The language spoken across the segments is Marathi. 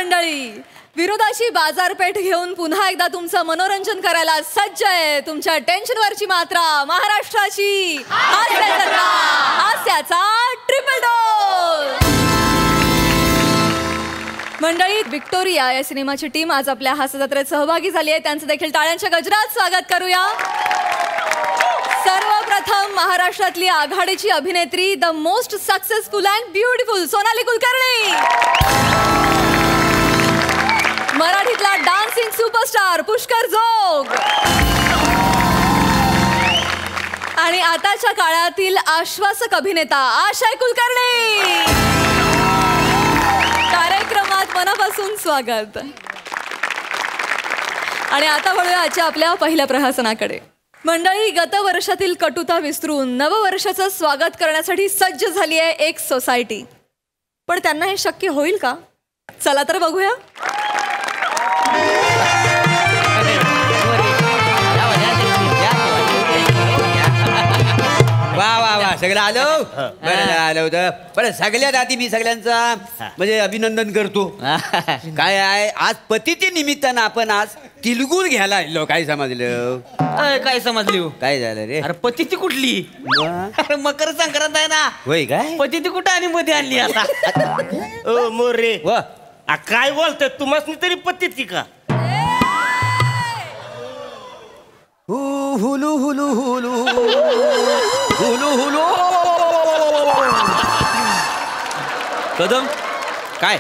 मंडळी, विरोधाची बाजारपेठ घेऊन पुन्हा एकदा तुमचं मनोरंजन करायला सज्ज आहे तुमच्या टेन्शनवरची मात्रा महाराष्ट्राची हास्याचा ट्रिपल डोस. मंडळी, विक्टोरिया या सिनेमाची टीम आज आपल्या हास्यजत्रेत सहभागी झाली आहे. त्यांचं देखील टाळ्यांच्या गजरात स्वागत करूया. सर्वप्रथम महाराष्ट्रातली आघाडीची अभिनेत्री, the most successful and beautiful Sonali Kulkarni. मराठीतला डान्सिंग सुपरस्टार पुष्कर जोग. आणि आताच्या काळातील आश्वासक अभिनेता आशय कुलकर्णी. कार्यक्रमात मनापासून स्वागत. आणि आता वळूया आजच्या आपल्या पहिल्या प्रहसनाकडे. मंडळी, गत वर्षातील कटुता विसरून नववर्षाचं स्वागत करण्यासाठी सज्ज झाली आहे एक सोसायटी. पण त्यांना हे शक्य होईल का? चला तर बघूया. वा वा वा, सगळं आलो. बरं आलं होतं. पण सगळ्यात आधी मी सगळ्यांचा म्हणजे अभिनंदन करतो. काय आहे, आज पतीच्या निमित्तानं आपण आज तिलगुल घ्यायला आलो. काय समजलं? काय समजली? काय झालं रे? अरे पतिती कुठली? अरे मकर संक्रांत आहे ना. होय काय? पतिती कुठं आणि मध्ये आणली आता? ओ मोरे, वा काय बोलतोय तुम्हाला तरी पत्ती का? Hulu Hulu Hulu Hulu Hulu. Kadam काय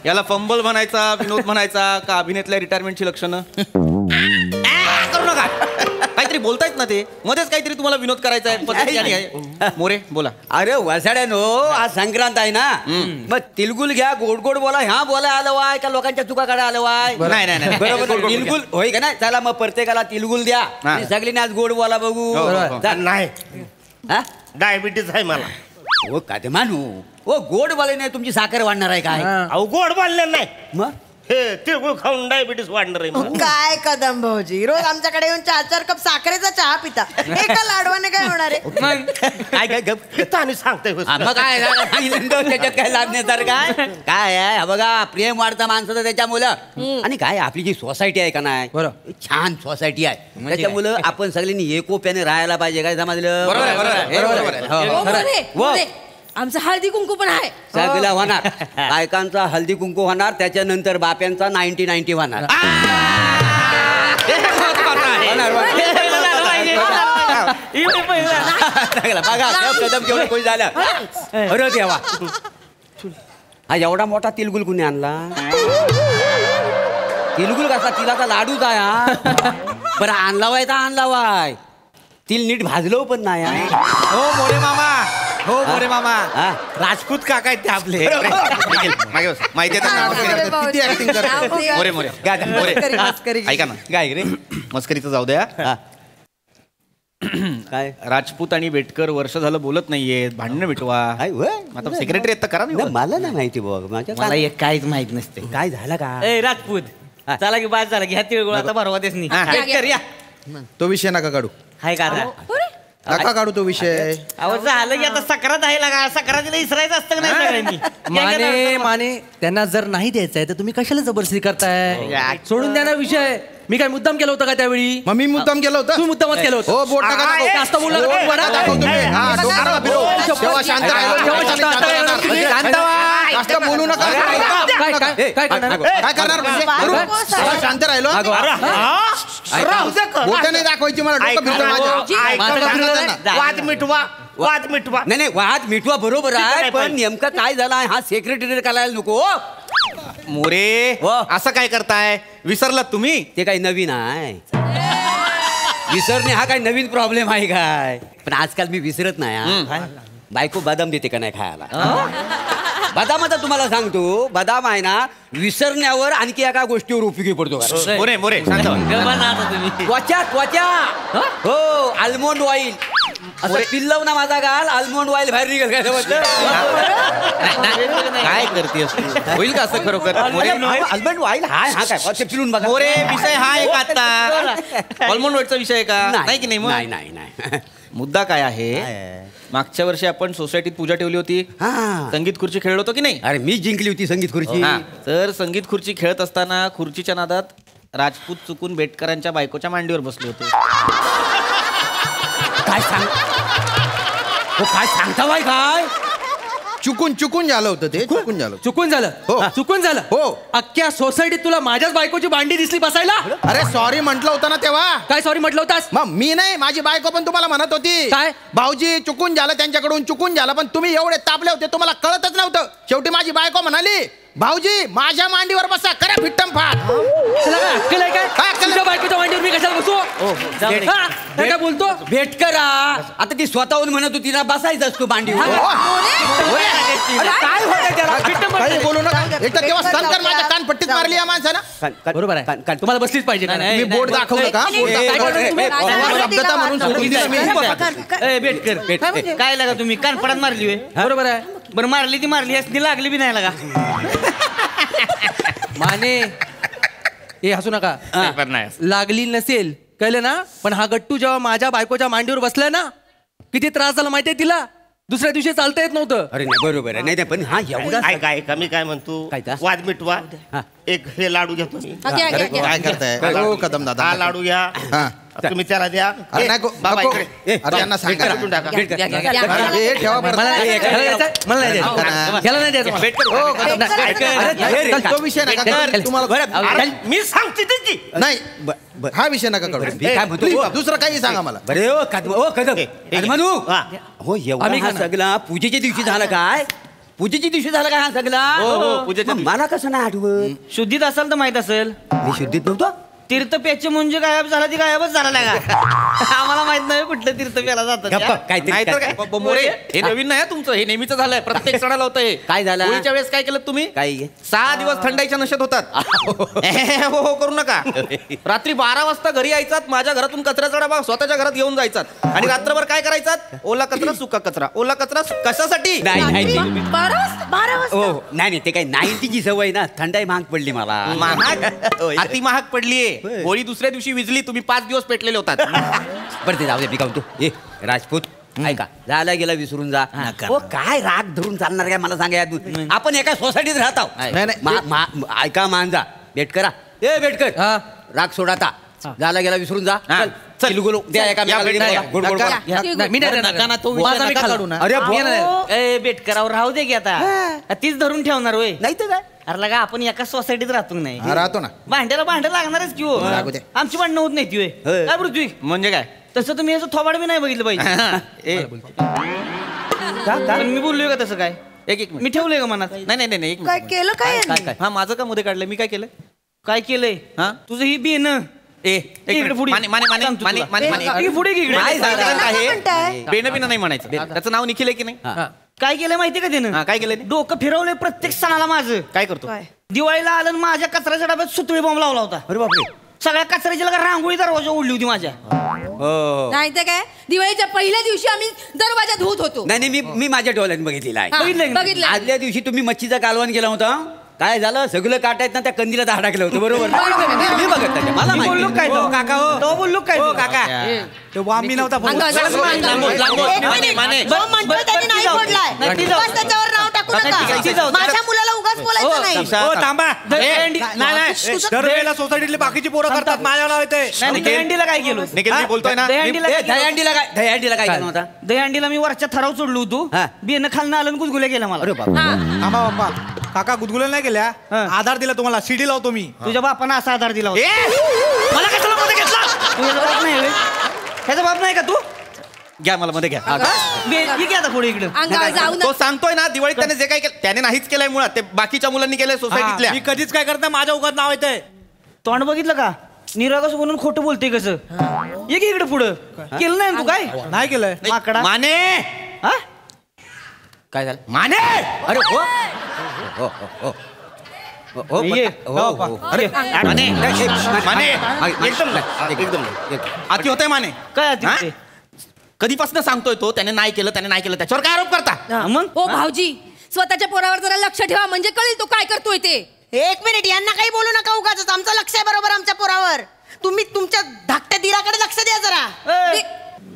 याला फंबल म्हणायचा, विनोद म्हणायचा का अभिनेतल्या रिटायरमेंटची लक्षणं? करू नका. काहीतरी बोलतायत ना ते मध्येच, काहीतरी तुम्हाला विनोद करायचा आहे. मोरे बोला. अरे वसाड्यानो, आज संक्रांत आहे ना, मग तिलगुल घ्या, गोड गोड बोला. ह्या बोला आलं वाय का लोकांच्या चुका काढा आलं वाय? नाही नाही नाही, बरोबर. तिलगुल होय का नाही? चला मग प्रत्येकाला तिलगुल द्या. सगळीने आज गोड बोला बघू. नाही, हा, डायबिटीज आहे मला. हो का ते मानू. हो, गोड बोले नाही तुमची साखर वाढणार आहे काय? अहो गोड बोलले नाही, मग हे तिळगुळ खाऊन डायबिटीस वाढणार आहे मला. काय कदम भाऊजी, रोज आमच्याकडे येऊन 4-4 कप साखरेचा चहा पिता. एका लाडवाने काय होणार आहे? काय काय गप आणि सांगतोय मग काय त्याच्यात काय लागण्यासारखं काय काय आहे? हा बघा, प्रेम वाढतं माणसाचं त्याच्यामुळं. आणि काय आपली जी सोसायटी आहे का नाही, छान सोसायटी आहे. त्याच्यामुळं आपण सगळ्यांनी एकोप्याने राहायला पाहिजे. काय समजलं? मोरे, आमचं हळदी कुंकू पण आहे. सगळं होणार. बायकांचा हल्दी कुंकू होणार, त्याच्यानंतर बाप्यांचा 90-90 होणार. बघा कदम केवढं खुश झालं. अरे देवा, हा एवढा मोठा तिलगुल कुणी आणला? तिलगुल कसा? तिलाचा लाडूच आहे हा. बरं आणला वाय तर आणला वाय, तिल नीट भाजलो पण नाही. हो मोरे मामा, हो मोरे मामा, राजपूत काका आहेत ते आपले. माहिती आहे मोरे मोरे मोरे. ऐका ना, काय रे मस्करीचं जाऊ द्या. काय राजपूत आणि बेटकर वर्ष झालं बोलत नाहीये, भांडणं मिटवा. आता सेक्रेटरी आहेत तर करा. मला नाही माहिती बघ. मला एक काहीच माहित नसते. काय झालं का? ए राजपूत, चला की बाद झाला, घ्या तिळगुळ आता भरवा देस नाही. तो विषय नका काढू, हाय का? नका काढू तो विषय. अहो झालं की आता सक्रात आहे लागा, सक्रातीला इसरायचं असतं नाही सगळ्यांनी. माने माने त्यांना जर नाही द्यायचंय तर तुम्ही कशाला जबरदस्ती करताय? सोडून द्या ना विषय. मी काय मुद्दाम केलं होतं का त्यावेळी? मग मी मुद्दाम केलं होतं. तू मुद्दामच केलं होतं. हो, बोट नका दाखवू. जास्त बोलला तर बोट वडा. दाखवतो मी. हा, डोकं नका फिरवू. तेव्हा शांत राहिलो. जास्त बोलू नका. काय करणार? काय करणार म्हणजे? तेव्हा शांत राहिलो. बोट नाही दाखवायची मला. डोकं फिरतं माझं. वाद मिटवा, वाद मिटवा. नाही वाद मिटवा, बरोबर आहे. पण नेमकं काय झालं हा सेक्रेटरी करायला नको. मोरे असं काय करताय? विसरलात तुम्ही? ते काही नवीन आहे. विसरणे हा काही नवीन प्रॉब्लेम आहे काय? पण आजकाल मी विसरत नाही. बायको बदाम देते का नाही खायला? बदाम आता तुम्हाला सांगतो, बदाम आहे ना विसरण्यावर आणखी एका गोष्टीवर उपयोगी पडतो. मोरे मोरे त्वचा त्वचा. हो, आल्मोंड ऑइल. असं पिल्लव ना माझा गाल, आल्मोंड ऑइल बाहेर निघेल. काय समजलं? काय करतेस? होईल का असं खरोखर? आल्मोंड ऑइल हा हा काय पिलून बघा. मोरे विषय हा आहे का आता? आल्मोंड ऑइलचा विषय आहे का? नाही की नाही? नाही नाही नाही. मुद्दा काय आहे? मागच्या वर्षी आपण सोसायटीत पूजा ठेवली होती, हा. संगीत खुर्ची खेळलो होतो की नाही? अरे मी जिंकली होती संगीत खुर्ची. हा. तर संगीत खुर्ची खेळत असताना खुर्चीच्या नादात राजपूत चुकून बेटकरांच्या बायकोच्या मांडीवर बसले होते. काय सांग हो, काय सांगता बाय काय? चुकून झालं होतं ते, चुकून झालं. चुकून झालं हो. चुकून झालं हो. अख्ख्या सोसायटीत तुला माझ्याच बायकोची भांडी दिसली बसायला. अरे सॉरी म्हटलं होतं ना तेव्हा. काय सॉरी म्हटलं होतास? मग मी नाही, माझी बायको पण तुम्हाला म्हणत होती काय? भाऊजी चुकून झालं, त्यांच्याकडून चुकून झालं, पण तुम्ही एवढे तापले होते तुम्हाला कळतच नव्हतं. शेवटी माझी बायको म्हणाली, भाऊजी माझ्या मांडीवर बसा, करा फिट्टम फाट. तुला काय अक्कल आहे काय? काय अक्कल? तुझ्या बायकोच्या मांडीवर मी कशाला बसू? हा? काय काय बोलतो? भेट करा. आता ती स्वतःहून म्हणत होती ना, बसायचं असतो मांडीवर. अरे काय होतंय त्याला? फिट्टम काही पडते. बोलू नका. एक तर तेव्हा संकर माझ्या कानपट्टीत मारली या माणसानं. बरोबर आहे. तुम्हाला बसलीच पाहिजे का? नाही, मी बोर्ड दाखवलं का? बोर्ड काय दाखवलं. करणार तुम्ही? शब्दता म्हणून सोडून दिलं मी. बेटकर काय लागा तुम्ही कानपडात मारली होय? बरोबर आहे. बरं मारली ती मारली असती, लागली बी नाही लागा. माने हे हसू नका. लागली नसेल कळलं ना, पण हा गट्टू जेव्हा माझ्या बायकोच्या मांडीवर बसलाय ना, किती त्रास झाला माहितीये तिला. दुसऱ्या दिवशी चालता येत नव्हतं. अरे नाही बरोबर आहे. नाही नाही, पण हा एवढा काय मी काय म्हणतो, काय ता? वाद मिटवा. हा. एक हे लाडू घ्या तुम्ही. अरे, काय करताय हो कदम दादा? हा लाडू घ्या, हा. तुम्ही त्याला द्या. अरे ए, नको, बाबा नको. इकडे. अरे यांना सांगा. कुठून टाका. अरे, हे ठेवा बरं. मला नाही द्यायचं. मला नाही द्यायचं. त्याला नाही द्यायचं. हो, कदम दादा. अरे, चल, तो विषय नका करू. तुम्हाला अरे, मी सांगते त्याची. नाही, बर. हा विषय नका करू. मी काय म्हणतो? Please, दुसरं काही सांगा मला. बरे ओ कदम म्हणू हा. हो एवढा आम्ही हा खाणार. सगळा पूजेच्या दिवशी झाला काय? पूजेच्या दिवशी झाला काय हा सगळा? हो, पूजेच्या मग मला कसं नाही आठवत? शुद्धीत असाल तर माहित असेल. मी शुद्धीत नव्हतो. तीर्थपेचे म्हणजे गायब झाला ती गायबच झाला लागा. आम्हाला माहित नाही कुठलं तीर्थपेला जातं गप्प, त्या. काहीतरी नाहीतर काय? काय? मोरे हे नवीन नाही तुमचं, हे नेहमीच झालंय. प्रत्येक सणाला होतं हे. काय झालं? होळीच्या वेळेस काय केलं तुम्ही? काय? 6 दिवस थंडाईच्या नशेत होतात. हो हो करू नका. रात्री 12 वाजता घरी यायचात, माझ्या घरातून कचऱ्याचा डबा स्वतःच्या घरात घेऊन जायचात आणि रात्रभर काय करायचात? ओला कचरा सुका कचरा, ओला कचरा कशासाठी? नाही नाही 12 वाजता. हो नाही ते काय 90ची सवय ना, थंडाई महाग पडली मला. महाग अति महाग पडलीये. होळी दुसऱ्या दिवशी विजली, तुम्ही 5 दिवस पेटलेले होतात. बरं ते जाऊ दे, मी काय म्हणतो, ए राजपूत ऐका, झाला गेला विसरून जा. हो काय राग धरून चालणार काय मला सांगा यातून. आपण एका सोसायटीत राहत आहोत. नाही, नाही. ऐका मांजा भेट करा. ए भेटकर हा. राग सोडाता. झाला गेला विसरून जा. हा. चल चिलगुलो द्या एका या, मेकाला या, बोला. गोड गोड बोला. नाही, मी नाही देणार. नका ना, तो विषय माझा मी नका खाल्ला. काढू ना. अरे मी नाही. ए बेटकरावर राहू दे की आता. तीच धरून ठेवणार होय. नाही तर काय. अरे लगा आपण एका सोसायटीत राहतो नाही. हा, राहतो ना. भांड्याला भांडं लागणारच की हो. लागू दे. आमची भांडणं होत नाही ती होय. होय. काय पृथ्वी म्हणजे काय? तसं तुम्ही याचं थोबाड बी नाही बघितलं पाहिजे. पण मी बोललोय का तसं काय? एक मी ठेवलंय का मनात? नाही नाही नाही, एक काय मिनिट. केलं काय यांनी? हा माझं का मध्ये काढलंय? मी काय केलं? काय केलंय? हा तुझं ही बी न इकडे पुढे माने माने माने माने माने माने पुढे की इकडे. काय झालं? काय म्हणताय? बेन बिन नाही म्हणायचं. त्याचं नाव निखिल आहे की नाही? हा. काय केलं माहितीये का त्यानं? काय केलं? डोकं फिरवलंय प्रत्येक सणाला माझं. काय करतो? काय? दिवाळीला आलं आणि माझ्या कचऱ्याच्या डब्यात सुतळी बॉम्ब लावला होता. अरे बापरे. सगळ्या कचऱ्याची लगा रांगोळी दरवाजा ओढली होती माझ्या. हो नाही तर काय, दिवाळीच्या पहिल्या दिवशी आम्ही दरवाजा धुत होतो. नाही नाही, मी माझ्या डोळ्यात बघितलेला आहे. हा, बघितलंय का? बघितलंय. आदल्या दिवशी तुम्ही मच्छीचा कालवण केला होता. काय झालं? सगळं काटायत ना त्या कंदीला दहा टाकलं होतं. बरोबर मी बघत नाही. मला मी माहिती. बोललो काय हो, तो? काका हो. तो बोललो काय हो, तो? काका. तो वामी नव्हता बोललो. अंगावर लांबो, लांबो, लांबो. एक माने, मिनिट. माने. जो म्हणतोय त्यांनी नाही फोडलाय. नाही, ती जाऊ. उगाच त्याच्यावर नाव टाकू नाही, ती नका. जाऊ. माझ्या मुलाला उगाच बोलायचं नाही. हो, थांबा. दहीहंडी- नाही, नाही. तुझं- दरवेळेला सोसायटीतली बाकीची पोरं करतात, माझ्या नाव येते. दहीहंडीला काय केलं? मी बोलतोय ना. दहीहंडीला काय केलं? दहीहंडीला काय केलं होता? दहीहंडीला मी वरच्या थराव चढलो होतो. हा. बियाणं खालनं आलं आणि गुदगुल्या गेला मला. अरे बाबा. आम्हा बाप्पा काका गुदगुल्या नाही केल्या. आधार दिला तुम्हाला, सीडी लावतो मी. तुझ्या बापानं असा आधार दिला होता. मला कशाला मध्ये घेतला? तुझ्या बाप नाही होय? ह्याचा बाप नाही का तू? घ्या मला मध्ये घ्या. ये घ्या आता पुढे इकडे. अंगावर जाऊ तो सांगतोय ना दिवाळीत त्याने जे काय केलं त्याने नाहीच केलंय मुळात. ते बाकीच्या मुलांनी केलंय सोसायटीतल्या. मी कधीच काय करता, माझ्या उगाच नाव येतंय. तोंड बघितलं का? निरागस म्हणून खोटं बोलते कसं? ये की इकडे पुढं. केलं नाही ना तू काय? नाही केलंय. माकडा. माने. हा? काय झालं? माने. अरे हो हो हो हो हो ये. हो हो हो. अरे माने माने एकदम अति होतंय माने. काय अति होतंय? कधीपासून सांगतोय तो त्याने नाही केलं त्याच्यावर काय आरोप करता? मग हो भाऊजी, स्वतःच्या पोरावर जरा लक्ष ठेवा, म्हणजे कळेल तो काय करतोय ते. एक मिनिट, यांना काही बोलू नका उगाच. आमचं लक्ष आहे बरोबर आमच्या पोरावर. तुम्ही तुमच्या धाकट्या दिराकडे लक्ष द्या जरा.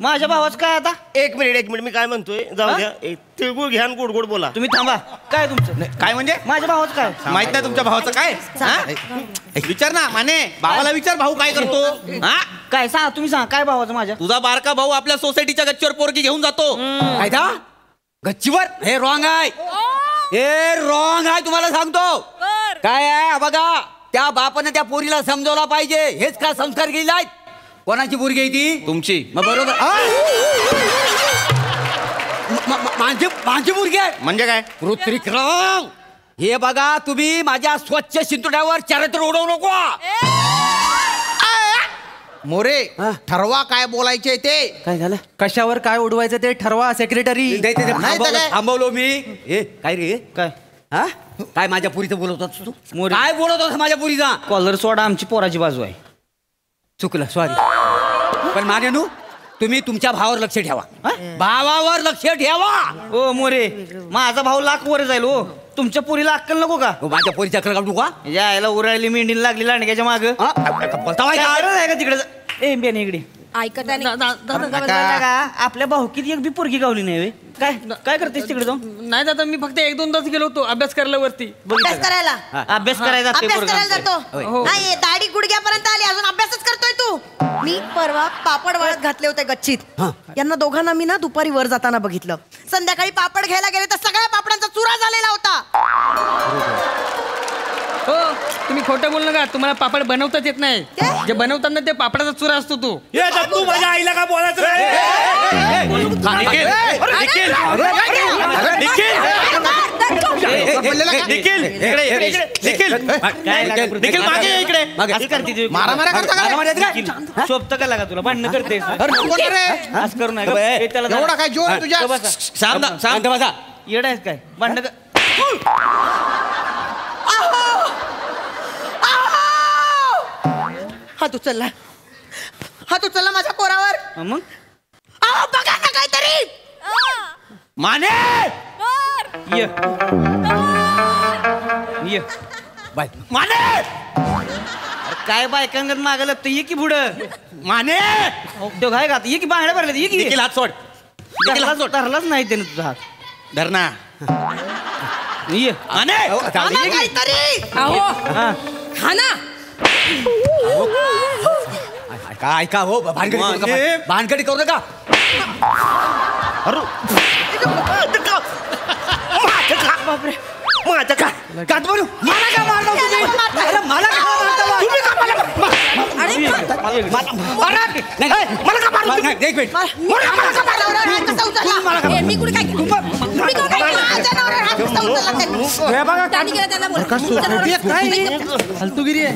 माझ्या भावाच काय आता? एक मिनिट मी काय म्हणतोय जाऊ द्या तिळगुळ घ्या आणि गोड गोड बोला. तुम्ही थांबा. काय तुमचं? काय म्हणजे माझ्या भावाच काय? माहित नाही तुमच्या भावाचं काय हा? विचार ना माने भावाला विचार भाऊ काय करतो हा काय सांगा तुम्ही सांगा काय भावाचं माझ्या? तुझा बारका भाऊ आपल्या सोसायटीच्या गच्चीवर पोरगी घेऊन जातो. काय था? गच्चीवर हे रॉंग आहे. हे रॉंग आहे तुम्हाला सांगतो. काय आहे बघा त्या बापानं त्या पोरीला समजवला पाहिजे. हेच का संस्कार केले आहेत. कोणाची पोरगी आहे ती? तुमची. मग बरोबर माझी पोरगी आहे म्हणजे काय? ऋत्विक रॉंग. हे बघा तुम्ही माझ्या स्वच्छ शिंतोड्यावर चारित्र्य उडवू नको. मोरे ठरवा काय बोलायचे ते. काय झालं? कशावर काय उडवायचं ते ठरवा सेक्रेटरी. थांबवलो मी. हे काय रे काय हा काय माझ्या पुरीचं बोलत होतास तू? काय बोलत होतास माझ्या पुरीचा? कॉलर सोडा आमची पोराची बाजू आहे. चुकलं सॉरी. पण मानेनू तुम्ही तुमच्या भावावर लक्ष ठेवा. भावावर लक्ष ठेवा. ओ मोरे माझा भाऊ लाख वर जाईल हो. तुमच्या पुरीला अक्कल नको का? माझ्या पोरीची अक्कल काढू का? यायला उरायली मेंढीला लागली लांडग्याच्या माग का तिकडे ए बेने इकडे ऐकत आपल्या भाऊकीत एक बी पोरगी गावली नाही व्हय? काय काय करतेस तिकडे जाऊन? नाही दादा मी फक्त 1-2 तास गेलो होतो अभ्यास करायला वरती. अभ्यास करायला अभ्यास करायचा ते अभ्यास पोरगं करायला आमचं. जातो. नाही दाढी गुडघ्यापर्यंत आली अजून अभ्यासच करतोय तू. मी परवा पापड वाळत घातले होते गच्चीत. यांना दोघांना मी ना दुपारी वर जाताना बघितलं. संध्याकाळी पापड घ्यायला गेले तर सगळ्या पापडांचा चुरा झालेला होता. हो तुम्ही खोटं बोल नका. तुम्हाला पापड बनवताच येत नाही. जे बनवतात ना ते पापडाचा चुरा असतो तो. तू माझ्या आईला का बोलायचं शोभत का लागा तुला? भांडणं करतेस आज करू नका. एवढा काय जोर तुझ्या. शांत बसा. येडा आहेस काय? भांडणं हात उचलला माझ्या पोरावर. मग बघा ना काहीतरी. माने ये ये बाय माने काय बायकांगत मागं लागतं. ये की पुढं माने तो काय घात? ये की बांगड्या भरले. ये की देखील हात सोड. धरलाच नाही त्याने तुझा हात. धरणा ये माने काहीतरी. हा ना काय का हो भानगडी करू नका. माझं का काट बोलू मला का मारता तुम्ही? अरे मला का मारता? तुम्ही का मला मला का मारता? नाही, एक मिनिट. मला का मारला? कसा उचलला? ए, मी कुठे काय केलं? मी कुठे काय केलं? माझ्या नवऱ्यावर हात कसा उचलला त्यांनी? त्यांनी केलं त्यांना बोला. फालतुगिरी आहे.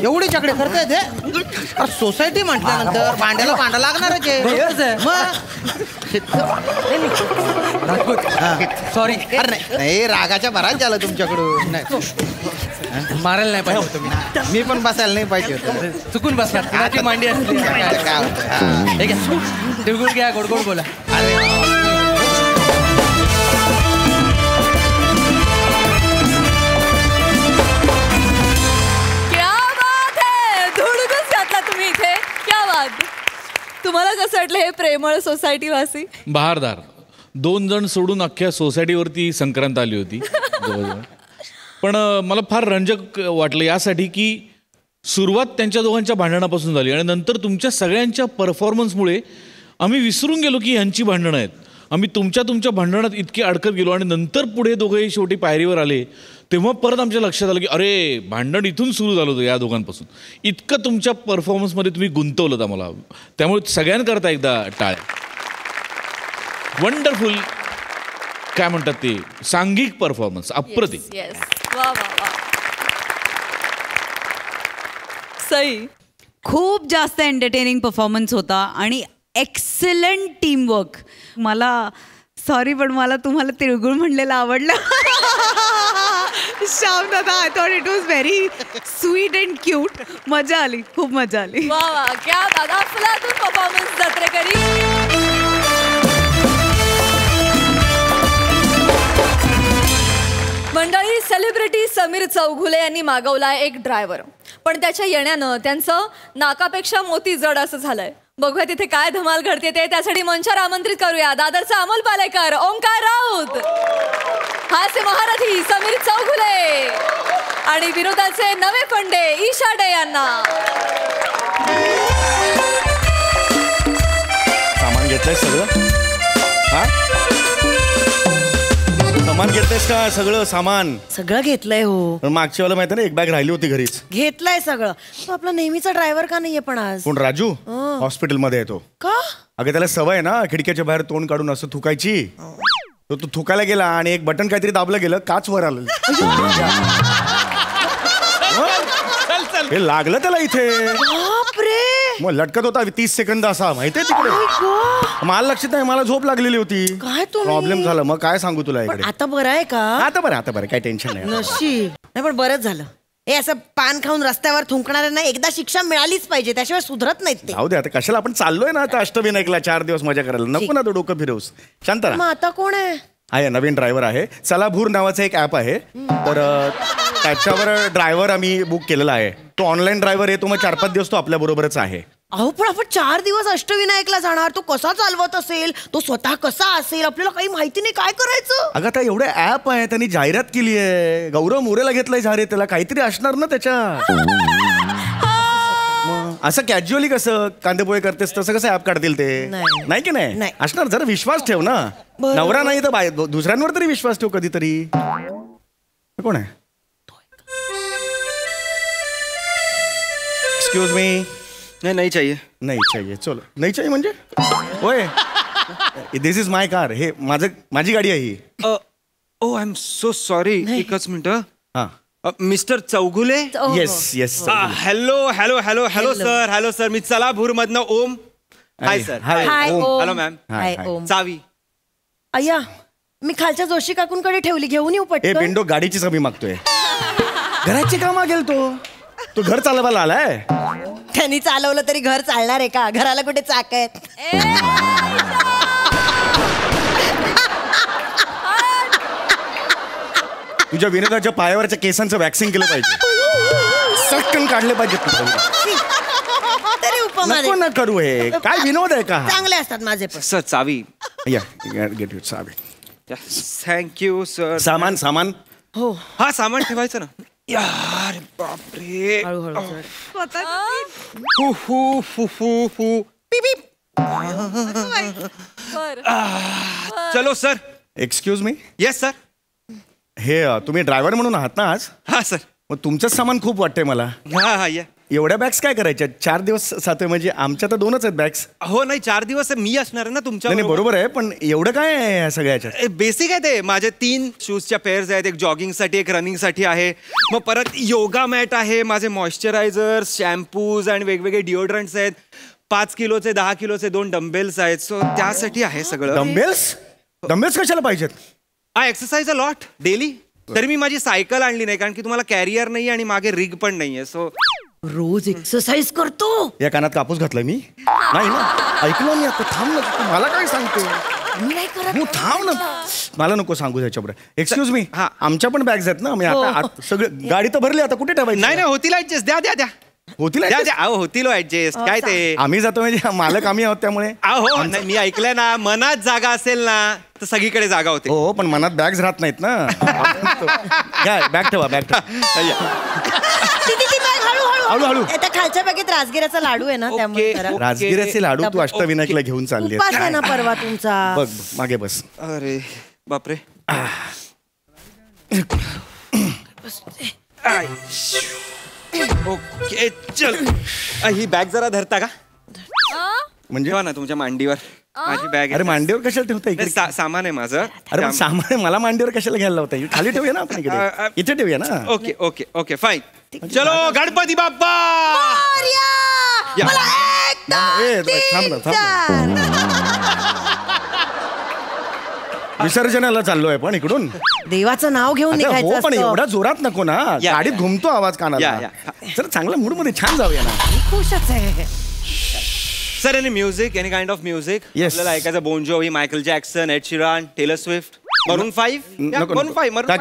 एवढी चकडे करताय ते. सोसायटी म्हटल्यानंतर भांड्याला भांडा लागणारच आहे. सॉरी. अरे नाही रागाच्या भरात झालं तुमच्याकडून. मारायला नाही पाहिजे तुम्ही. मी पण बसायला नाही पाहिजे होतं. चुकून बसला. कुणाची मांडी असली काय होतं? ठीक आहे. तिळगुळ घ्या गोड गोड बोला. क्या बात है. धुडगूस घातला तुम्ही इथे. क्या बात. तुम्हाला कसं वाटलं हे प्रेमळ सोसायटी वासी? बहारदार. 2 जण सोडून अख्ख्या सोसायटीवरती संक्रांत आली होती जवळजवळ. पण मला फार रंजक वाटलं यासाठी की सुरुवात त्यांच्या दोघांच्या भांडणापासून झाली आणि नंतर तुमच्या सगळ्यांच्या परफॉर्मन्समुळे आम्ही विसरून गेलो की यांची भांडणं आहेत. आम्ही तुमच्या भांडणात इतके अडकत गेलो आणि नंतर पुढे दोघे शेवटी पायरीवर आले तेव्हा परत आमच्या लक्षात आलं की अरे भांडण इथून सुरू झालं होतं या दोघांपासून. इतकं तुमच्या परफॉर्मन्समध्ये तुम्ही गुंतवलं आम्हाला. त्यामुळे सगळ्यांकरता एकदा टाळ्या. वंडरफुल. काय म्हणतात ते सांघिक परफॉर्मन्स अप्रतिम. वा वा वा. सई खूप जास्त एंटरटेनिंग परफॉर्मन्स होता आणि एक्सलंट टीमवर्क. मला सॉरी पण मला तुम्हाला तिळगुळ म्हणलेलं आवडलं. श्याम दादा I thought it was very sweet and cute. मजा आली. खूप मजा आली. वा वा. क्या दादा अफलातून परफॉर्मन्स जत्रेकरी. मंडळी सेलिब्रिटी समीर चौघुले यांनी मागवलाय एक ड्रायव्हर. पण त्याच्या येण्यानं त्यांचं नाकापेक्षा मोती जड असं झालंय. बघूया तिथे काय धमाल घडते ते. त्यासाठी मंचावर आमंत्रित करूया दादरचा अमोल पालेकर, ओंकार राऊत, हास्य महारथी समीर चौगुले आणि विनोदाचे नवे पंडे ईशा डे यांना. सामान घेतलंय सगळं? हा, सामान घेतलंयस का? सगळं सामान सगळं घेतलंय. हो, पण मागच्या वेळेला माहिती ना एक बॅग राहिली होती घरीच. घेतलंय सगळं. तो आपला नेहमीचा ड्रायव्हर का नाहीये पण आज? कोण? राजू हॉस्पिटलमध्ये येतो का? अगं त्याला सवय आहे ना खिडक्याच्या बाहेर तोंड काढून असं थुकायची. तो थुकायला गेला आणि एक बटन काहीतरी दाबलं गेलं, काच वर आलं. हे लागलं त्याला इथे. मग लटकत होता 30 सेकंद असा, माहितीये तिकडे. मला लक्षात नाही, मला झोप लागलेली होती. काय प्रॉब्लेम झाला. मग काय सांगू तुला इकडे. आता बरं आहे का? आता बरं काही टेन्शन नाही. नशीब नाही, पण बरंच झालं. हे असं पान खाऊन रस्त्यावर थुंकणाऱ्यांना एकदा शिक्षा मिळालीच पाहिजे, त्याशिवाय सुधरत नाहीत ते. जाऊ दे आता, कशाला आपण चाललोय ना आता अष्टविनायकला 4 दिवस मजा करायला. नको ना तो डोकं फिरवूस. शांत मग आता कोण आहे? आहे नवीन ड्रायव्हर आहे. चलाभूर नावाचं एक ॲप आहे, तर त्याच्यावर ड्रायव्हर आम्ही बुक केलेला आहे. तो ऑनलाईन ड्रायव्हर आहे. तो मग 4-5 दिवस तो आपल्या बरोबरच आहे. अहो पण आपण 4 दिवस अष्टविनायकला जाणार. तो कसा चालवत असेल, तो स्वतः कसा असेल, आपल्याला काही माहिती नाही. काय करायचं? अगं आता एवढे ॲप आहे, त्यांनी जाहिरात केली आहे. गौरव मोरेला घेतलंय जाहिरात, त्याला काहीतरी असणार ना त्याच्यात. असं कॅज्युअली कसं कांदेपोहे करतेस तसं कसं ॲप काढतील ते? नाही की नाही असणार. जरा विश्वास ठेव ना. नवरा नाही तर दुसऱ्यांवर तरी विश्वास ठेव कधीतरी. कोण आहे? Excuse me. नाही चाहिए. नाही चाहिए. चलो नाही चाहिए म्हणजे होय. This is my car. हे माझी गाडी आहे ही. Oh I am so sorry. एकच मिनिट. हा, mister Chougule. Yes. Hello sir. मी चलाभूर मधनं Om. Hi sir. Hello ma'am. Hi Om. चावी अय्या, मी खालच्या जोशी काकूंकडे ठेवली, घेऊन येऊ ए पटकन? बेंडो, गाडीची चावी मागतोय. घराची का मागेल तो घर चालवायला आलाय. त्यांनी चालवलं तरी घर चालणार आहे का? घराला कुठे चाक आहेत? तुझ्या विनोदाच्या पायावरच्या केसांचं वॅक्सिंग केलं पाहिजे. सटकन काढले पाहिजेत. तरी उपमा नको ना करू. हे काय विनोद आहे का? चांगले असतात माझे पण. सर चावी. या गेट यू चावी. Thank you sir. सामान. हो, हा सामान ठेवायचं ना. यार बापरे. चलो sir. Excuse me. Yes sir. हे तुम्ही ड्रायव्हर म्हणून आहात ना आज? हा सर. मग तुमचंच सामान खूप वाटतंय मला. हा या. एवढ्या बॅग्स काय करायच्या? 4 दिवस सात म्हणजे आमच्या तर 2च आहेत बॅग्स. हो नाही 4 दिवस मी असणार ना तुमच्या. नाही बरोबर आहे, पण एवढं काय आहे या सगळ्याच्या? बेसिक आहे ते. माझे 3 शूजच्या पेअर्स आहेत. एक जॉगिंगसाठी, एक रनिंगसाठी आहे. मग परत योगा मॅट आहे. माझे मॉइश्चरायझर, शॅम्पूज आणि वेगवेगळे डिओड्रंट्स आहेत. 5 किलोचे 10 किलोचे 2 डंबेल्स आहेत. सो त्यासाठी आहे सगळं. डंबेल्स कशाला पाहिजेत? I exercise a lot daily. तरी मी माझी सायकल आणली नाही, कारण की तुम्हाला कॅरियर नाही आणि मागे रिग पण नाहीये. सो रोज एक्सरसाइज करतो. या कानात कापूस घातलाय मी? नाही ना, ऐकलं मी आता. थांब ना, तू मला काय सांगतो? मी नाही करत. तू थांब ना, मला नको सांगू त्याच्याबरोबर. Excuse me. आमच्या पण बॅग्स आहेत ना. मी आता सगळं गाडी तर भरली, आता कुठे ठेवायची? नाही होतील ऍडजस्ट. द्या होतील होतील ऍडजस्ट. काय ते आम्ही जातो म्हणजे मालक आम्ही आहोत त्यामुळे. अहो मी ऐकलंय ना, मनात जागा असेल ना तर सगळीकडे जागा होते. हो पण मनात बॅग्स राहत नाहीत ना. बॅग ठेवा. हळू. त्या खालच्या बॅगेत राजगिराचा लाडू आहे ना, त्यामुळे राजगिराचे लाडू तू अष्टविनायकला घेऊन चालली उपास आहे ना परवा तुमचा. बघ मागे बस. अरे बापरे. ओके चल. ही बॅग जरा धरता का? म्हणजे ना तुमच्या मांडीवर माझी बॅग. अरे मांडीवर कशाला ठेवता? इकडे सामान आहे माझं. अरे पण सामान आहे, मला मांडीवर कशाला घ्यायला लावता? खाली ठेवूया ना आपण, इथे ठेवूया ना. Okay fine. चलो गणपती बाप्पा. विसर्जनाला चाललोय पण इकडून. देवाचं नाव घेऊन निघायचं. हो पण एवढा जोरात नको ना. गाडीत घुमतो आवाज कानाला. जर चांगल्या मूड मध्ये छान जाऊया ना. खुशच आहे. Sir any music, any kind of music आपल्याला ऐकायचं? Bone जोवी, Michael Jackson, add Sheeran, teller Swift, मरून 5.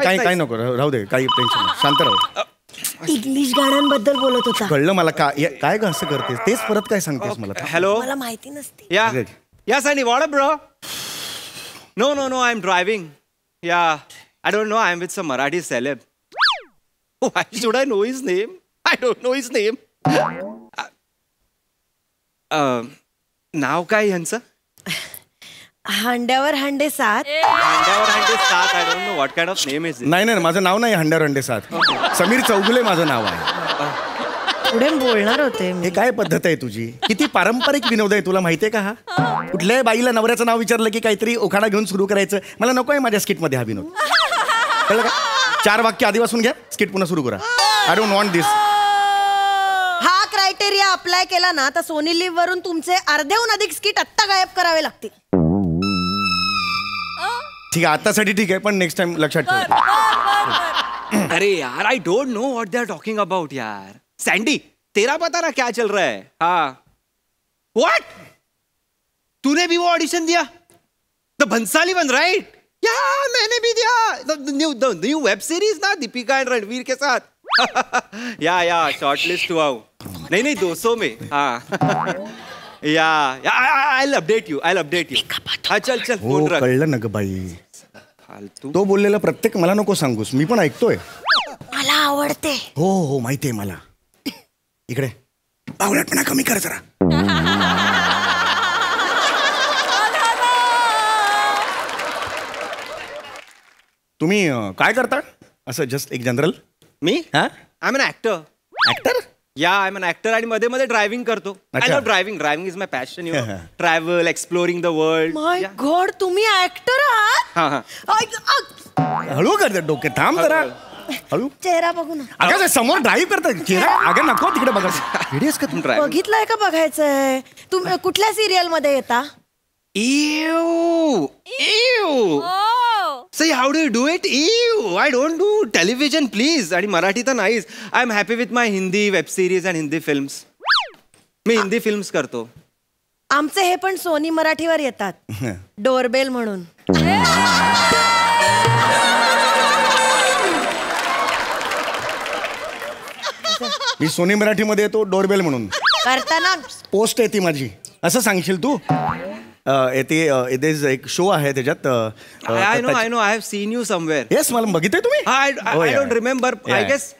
काही नको राहू दे. काही टेन्शन, शांत राहू. इंग्लिश गाण्यांबद्दल बोलत होता. कळलं मला. काय ग असं करतेस? तेच परत काय सांगतेस मला? हॅलो. मला माहिती नसते. Yeah Sunny what up bro? No I am driving. Yeah I don't know, I am with some Marathi celeb. Why should I know his name? I don't know his name. नाव काय ह्यांचं? हांड्यावर हांडे सात. हांड्यावर हांडे सात. I don't know what kind of name is. नाही माझं नाव नाही हांड्यावर हांडे सात. समीर चौगुले माझं नाव आहे. पुढे बोलणार होते. हे काय पद्धत आहे तुझी? किती पारंपरिक विनोद आहे, तुला माहितीये का? हा कुठल्याही बाईला नवऱ्याचं नाव विचारलं की काहीतरी उखाणा घेऊन सुरू करायचं. मला नको आहे माझ्या स्किटमध्ये हा विनोद. कळलं का? 4 वाक्य आधीपासून घ्या, स्किट पुन्हा सुरू करा. आय डोंट वॉन्ट दिस. हा क्रायटेरिया अप्लाय केला ना तर सोनी लिव्ह वरून तुमचे अर्ध्याहून अधिक स्किट आत्ता गायब करावे लागतील. ठीक आहे, आतासाठी ठीक आहे, पण नेक्स्ट टाइम लक्षात ठेव. अरे यार, I don't know what they are talking about यार. सैंडी, तेरा पता ना क्या चल रहा है? हाँ. व्हाट? तूने भी वो ऑडिशन दिया? The Bhansali one, right? या मैंने भी दिया. द न्यू वेब सीरीज ना, दीपिका एंड रणवीर के साथ. या शॉर्टलिस्ट हुआ हूँ. नहीं 200 में. हाँ. या I'll update you. हाँ चल फोन रख. कळलं ना ग बाई, फालतू तो बोललेला प्रत्येक मला नको सांगूस, मी पण ऐकतोय. मला आवडते. हो माहितीये मला. इकडे बावळटपणा कमी कर जरा. तुम्ही काय करता असं, जस्ट एक जनरल? मी आय एम एन ऍक्टर. या आय एम एन ऍक्टर आणि मध्ये मध्ये ड्रायव्हिंग करतो. I love driving is my passion. You know, travel, exploring the world. My god, तुम्ही ऍक्टर आहात? हळू कर डोके, थांब जरा. हळू. चेहरा बघू ना. अगं समोर ड्राईव्ह करतात चेहरा. अगं नको तिकडे बघा. बघितलंय का? बघायचंय. तुम्ही कुठल्या सिरियल मध्ये येता? Ew. Say, how do you do it? Ew. I don't do television, please. आणि मराठी तर नाहीच. I am happy with my Hindi web series and Hindi films. Me Hindi films करतो. आमचे हे पण सोनी मराठीवर येतात, डोरबेल म्हणून. मी सोनी मराठीमध्ये येतो डोरबेल म्हणून. करताना पोस्ट येते माझी, असं सांगशील तू? येते एक शो आहे त्याच्यात. I know I have seen you somewhere. Yes, मला बघितलंय तुम्ही. I don't remember. I guess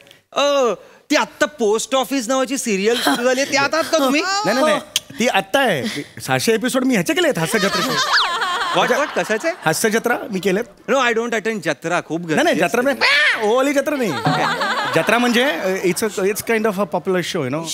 ती आत्ता पोस्ट ऑफिस नावाची सिरियल सुरू झाली, ती आता तुम्ही? नाही ती आत्ता आहे. 600 एपिसोड मी ह्याचे केलेत, हास्य जत्रेचे. व्हॉट कशाचे? हास्य जत्रा मी केलेत. नो, आय डोंट अटेंड जत्रा. खूप नाही जत्रा नाही, ओवाली जत्रा नाही. जत्रा म्हणजे it's kind of a popular show, you know.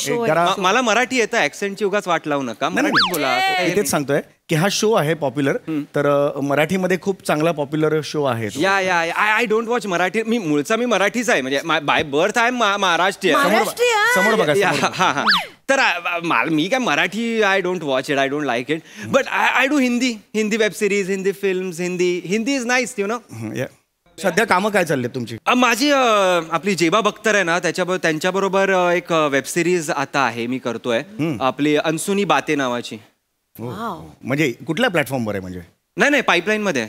मला मराठी येतं, ऍक्सेंटची उगाच वाट लावू नका. मराठी बोला. तेच सांगतोय की हा शो आहे पॉप्युलर, तर मराठीमध्ये खूप चांगला पॉप्युलर शो आहे. या आय डोंट वॉच मराठी. मी मराठीच आहे, म्हणजे बाय बर्थ आहे महाराष्ट्रीयन. समोर बघा. हा तर मी काय Marathi I don't watch it, I don't like it. But I do Hindi web series, Hindi films. Hindi is nice, you know. सध्या कामं काय चालले तुमची? माझी आपली जेबा बख्तर आहे ना, त्यांच्याबरोबर एक वेब सिरीज आता आहे, मी करतोय. आपली अनसुनी बाते नावाची. म्हणजे कुठल्या प्लॅटफॉर्मवर आहे? म्हणजे नाही पाईपलाईन मध्ये.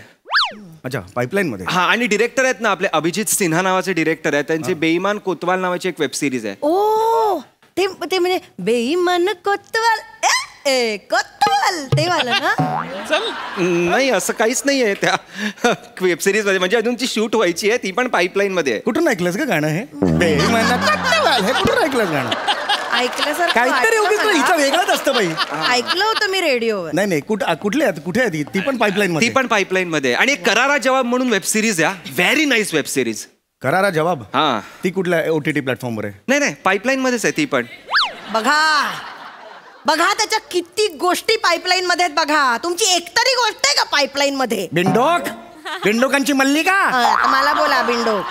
अच्छा, पाईपलाईन मध्ये. हा, आणि डिरेक्टर आहेत ना आपले अभिजित सिन्हा नावाचे डिरेक्टर आहेत. त्यांची बेईमान कोतवाल नावाची एक वेब सिरीज आहे. ओ, ते म्हणजे बेईमान कोतवाल. कोतवाल ते वाला ना? चल, नाही असं काहीच नाहीये त्या वेब सिरीज मध्ये. म्हणजे अजून ती शूट व्हायची आहे, ती पण पाईपलाईन मध्ये आहे. कुठून ऐकलंस का गाणं हे? बेईमान कोतवाल, हे कुठून ऐकलंस गाणं? ऐकलं सर, काहीतरी हिचं वेगळंच असतं बाई. ऐकलं होतं मी रेडिओवर. नाही कुठे आहे ती पण पाईपलाईन मध्ये? ती पण पाईपलाईन मध्ये. आणि एक करारा जवाब म्हणून वेब सिरीज आहे, व्हेरी नाईस वेब सिरीज. करारा जवाब? हा. ती कुठल्या OTT प्लॅटफॉर्मवर आहे? नाही पाईपलाईन मध्येच आहे ती पण. बघा त्याच्या किती गोष्टी पाईपलाईन मध्ये आहेत. बघा, तुमची एकतरी गोष्ट आहे का पाईपलाईन मध्ये? बिंडोकांची मल्लिका. मला बोला बिंडोक.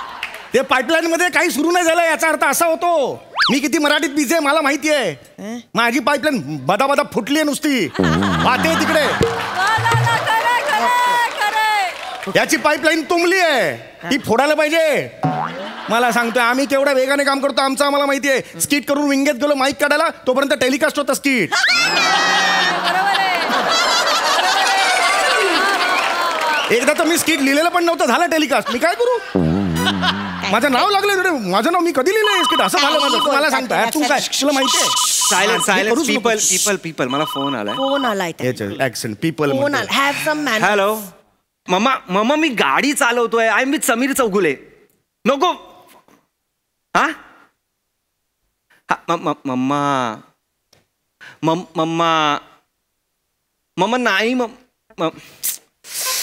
ते पाईपलाईन मध्ये काही सुरू नाही झालं, याचा अर्थ असा होतो मी किती मराठीत बिझी आहे मला माहिती आहे. माझी पाईपलाईन बदा फुटली आहे नुसती, वाहते तिकडे. याची पाईपलाईन तुंबली आहे, ती फोडायला पाहिजे. मला सांगतोय आम्ही केवढ्या वेगाने काम करतो आमचं आम्हाला माहिती आहे. स्किट करून विंगेत गेलो माईक काढायला, तोपर्यंत टेलिकास्ट होतं स्किट. एकदा तर मी स्किट लिहिलेलं पण नव्हतं, झालं टेलिकास्ट. मी काय करू? माझं नाव लागलं माझं नाव मी कधी लिहिलं एस्केट असं झालं माझं मला सांगता तू काय तुला माहिती आहे सायलेंट पीपल मला फोन आलाय ऍक्सेंट पीपल हॅलो मम्मा मी गाडी चालवतोय I am with Sameer Chougule नको हा मम्मा नाही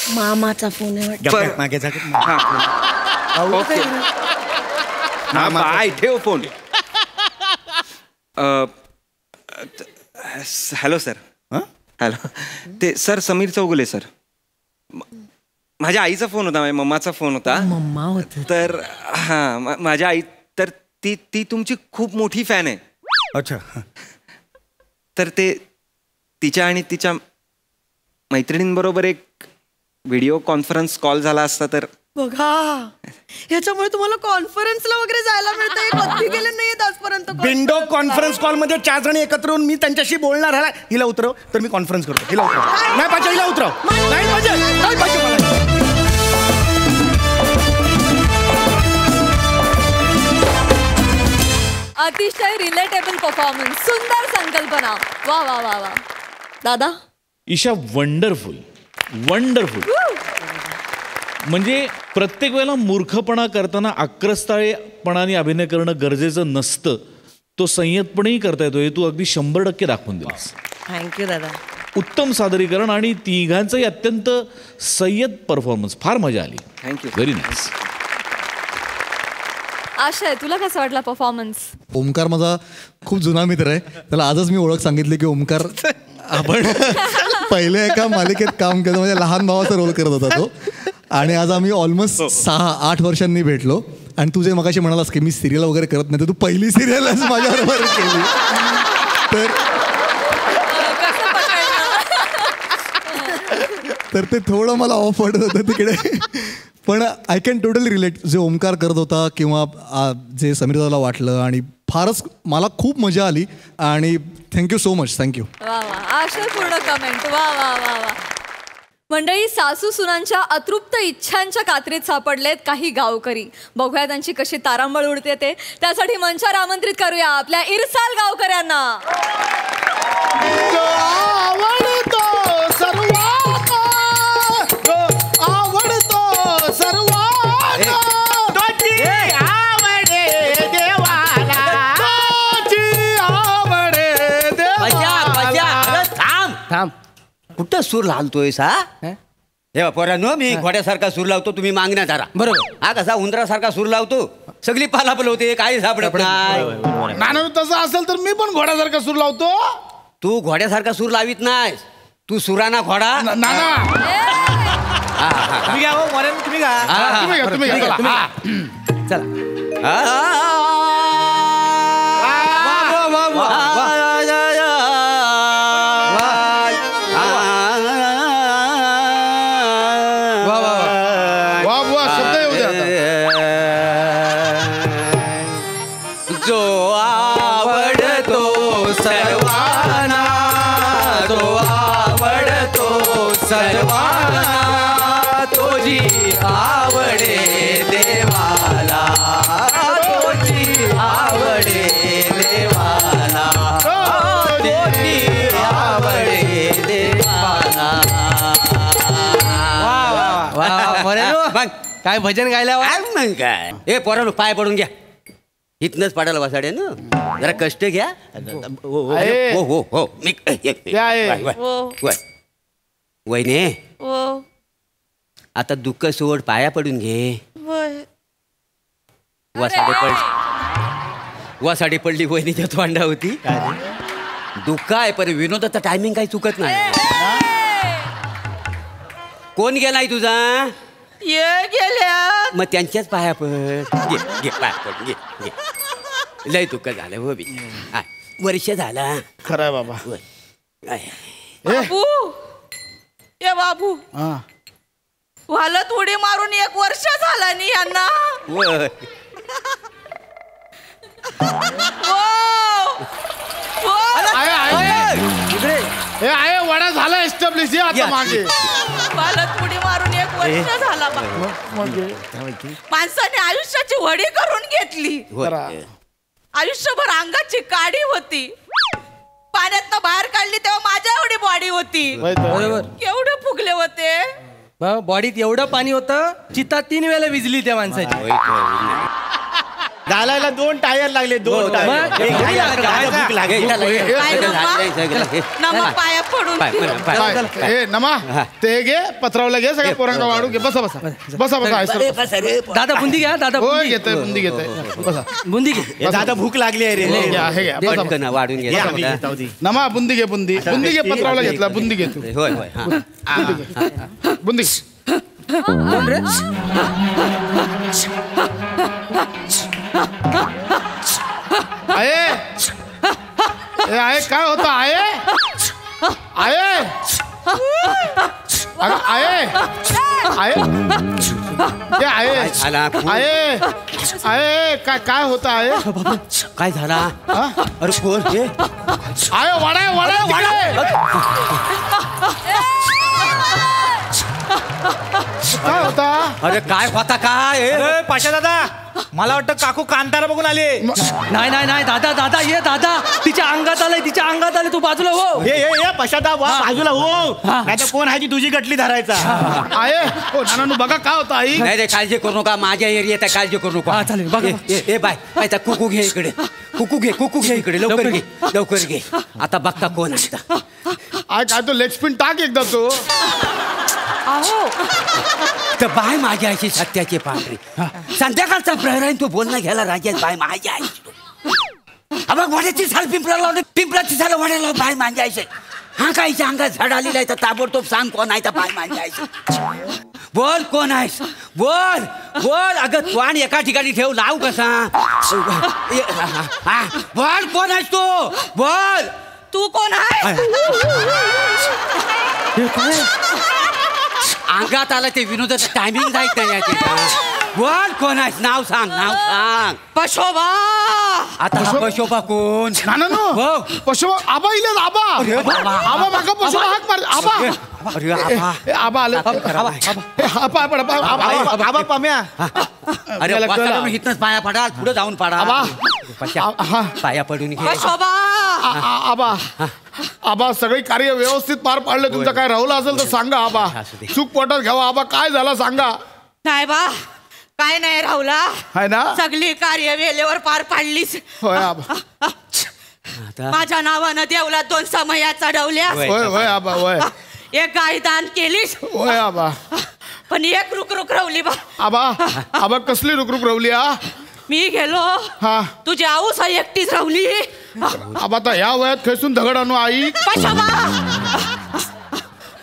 मामाचा फोन बाय ठेव फोन हॅलो सर हॅलो ते सर समीर चौगुले सर माझ्या आईचा फोन होता माझ्या मम्माचा फोन होता मम्मा होता तर हा माझ्या आई तर ती तुमची खूप मोठी फॅन आहे अच्छा तर ते तिच्या आणि तिच्या मैत्रिणींबरोबर एक व्हिडिओ कॉन्फरन्स कॉल झाला असता तर बघा ह्याच्यामुळे तुम्हाला कॉन्फरन्सला वगैरे जायला मिळतंय कधी गेले नाहीत आजपर्यंत विंडो कॉन्फरन्स कॉल मध्ये 4 जणी एकत्र येऊन मी त्यांच्याशी बोलणार आहे हिला उतरव तर मी कॉन्फरन्स करतो हिला उतरव नाही पाहिजे हिला उतरव नाही पाहिजे मला अतिशय रिलेटेबल परफॉर्मन्स सुंदर संकल्पना वा वा वा वा दादा ईशा वंडरफुल म्हणजे प्रत्येक वेळेला मूर्खपणा करताना आक्रस्ताळेपणाने अभिनय करणं गरजेचं नसतं तो संयतपणेही करता येतो हे तू अगदी 100% दाखवून दिलास थँक्यू दादा उत्तम सादरीकरण आणि तिघांचंही अत्यंत संयत परफॉर्मन्स फार मजा आली थँक्यू व्हेरी नाईस आशय तुला कसा वाटला परफॉर्मन्स ओमकार माझा खूप जुना मित्र आहे त्याला आजच मी ओळख सांगितली की ओमकार आपण पहिले एका मालिकेत काम केलं म्हणजे लहान भावाचा रोल करत होता तो आणि आज आम्ही ऑलमोस्ट 6-8 वर्षांनी भेटलो आणि तू जे मगाशी म्हणालास की मी सिरियल वगैरे करत नाही तर तू पहिली सिरियलच माझ्याबरोबर केली तर ते थोडं मला ऑफ वाटत होतं तिकडे पण आय कॅन टोटली रिलेट जे ओमकार करत होता किंवा जे समीर दादाला वाटलं आणि फारच मला खूप मजा आली आणि थँक्यू सो मच थँक्यू वा वा आशयपूर्ण कमेंट वा वा वा वा मंडळी सासू सुनांच्या अतृप्त इच्छांच्या कात्रीत सापडलेत काही गावकरी बघूया त्यांची कशी तारांबळ उडते ते त्यासाठी मंचावर आमंत्रित करूया आपल्या इरसाल गावकऱ्यांना थांब कुठं सूर लावतोय सा हे पोरांनो मी घोड्यासारखा सूर लावतो तुम्ही मागण्या धरा बरोबर हा कसा उंदरासारखा सूर लावतो सगळी पालापल होते काही सापडत नाही नाना तसं असेल तर मी पण घोड्यासारखा सूर लावतो तू घोड्यासारखा सूर लावित नाही तू सुराना घोडा नाना तुम्ही घ्या हो मरेन तुम्ही घ्या जो आवडतो सर्वांना तो आवडतो सर्वांना तोजी आवडे देवाला तोजी आवडे देवाला तोजी आवडे देवाला काय भजन गायला काय हे पोरांनो पाय पडून घ्या इथनच पाडायला वासाडे ना जरा कष्ट घ्या हो हो हो मी वहिने आता दुःख सोड पाया पडून घे वासाडी पडली वहिनीच्या तोंडा होती दुःख आहे पण विनोदाचा टायमिंग काही चुकत नाही कोण गेलाय तुझा ये गेल्या मग त्यांच्याच पाया पड घे घे पाया पड घे घे लय दुःख झालं हो बी वर्ष झाला खरंय बाबा बाबू ये बाबू वालत उडी मारून 1 वर्ष झाला नी यांना हे आहे वडा झाला एस्टॅब्लिश आता मागे वालत उडी मारून 1 वर्ष झाला माणसाने आयुष्याची वडी करून घेतली. आयुष्यभर अंगाची काडी होती. पाण्यात बाहेर काढली तेव्हा माझ्या एवढी बॉडी होती. बरोबर. केवढे फुगले होते. बॉडीत एवढं पाणी होतं चिता 3 वेळा विजली त्या माणसाची. घालायला 2 टायर लागले. 2 टायर. पाया पडून नमा ते घे पत्रावला घे सगळ्या पोरांना वाढून घे. बसा बसा बसा बसा. दादा बुंदी घ्या. दादा घेतोय बुंदी घेतोय. बसा बुंदी घे. दादा भूक लागली आहे रे. वाढून घे. नमा बुंदी घे. बुंदी बुंदी घे. पत्रावला घेतला बुंदी घे तू. होय होय. बुंदी आहे काय होतं आहे आहे आहे आहे आहे काय होतं आहे. काय झाला. अरे कोण हे आहे. वाडा वाडा वाडा काय होता. अरे काय होता काय. पाशा दादा मला वाटतं काकू कांतारा बघून आले. नाही नाही नाही दादा दादा ये दादा. तिच्या अंगात आलंय. तिच्या अंगात आलंय. तू बाजूला हो. ये पशादा बाजूला हो. नाही तर कोण आहे तुझी गटली धरायचा आहे. नानू बघा काय होतं आई. नाही रे काळजी करू नका. माझ्या एरियात काळजी करू नका. चालेल बघा. ए बाय आता कुकू घे इकडे. कुकू घे इकडे. लवकर घे लवकर घे. आता बघता कोण असता. आय काय तो लेग स्पिन टाक एकदा तो. तर बाय माझ्या आईची सत्याची पांढरी. संध्याकाळचा प्रहर आहे. तू बोलणं घ्यायला राजात बाय माझ्या आई. मग वाड्याची साल पिंपळा लावले. पिंपळाची साल वाड्याला बाय माझ्या आईचे. हा काहीच्या अंगात झाड आलेला आहे तर ताबडतोब सांग कोण आहे तर बाय माझ्या आईचे. बोल कोण आहेस. बोल बोल. अगं तू आणि एका ठिकाणी ठेव. लाव कसा. बोल कोण आहेस तू. बोल तू कोण आहे. अंगात आला ते विनोदाचं टायमिंग जायचं नाही याची. बोल कोण आहेस. नाव सांग. नाव सांग. पशोबा. आता पशोबा कोण. पशोबा आबा इले. आबा आबा माका पशोबा हाक मार. आबा अरे आबा आले. आबा पाम्या. अरे इथनच पाया पडाल. पुढे जाऊन पाडा. पाया पडून घे. आबा आबा सगळी कार्य व्यवस्थित पार पाडले. तुमचं काय राहुलं असेल तर सांगा. आबा चूक पोटात घ्यावा. आबा काय झालं सांगा. नाही बा काय नाही राहुला. आहे ना सगळी कार्य वेळेवर पार पाडलीस. होय आबा. माझ्या नावानं देवला 2 समया चढवल्या. होय होय आबा होय. एक गाय दान केलीस. होय आबा. पण एक रुक रवली बा. आबा आबा कसली रुक रवली. मी गेलो. तुझी आऊस एकटीच राहुली. आबा आता ह्या वयात खेचून दगड आणू आई.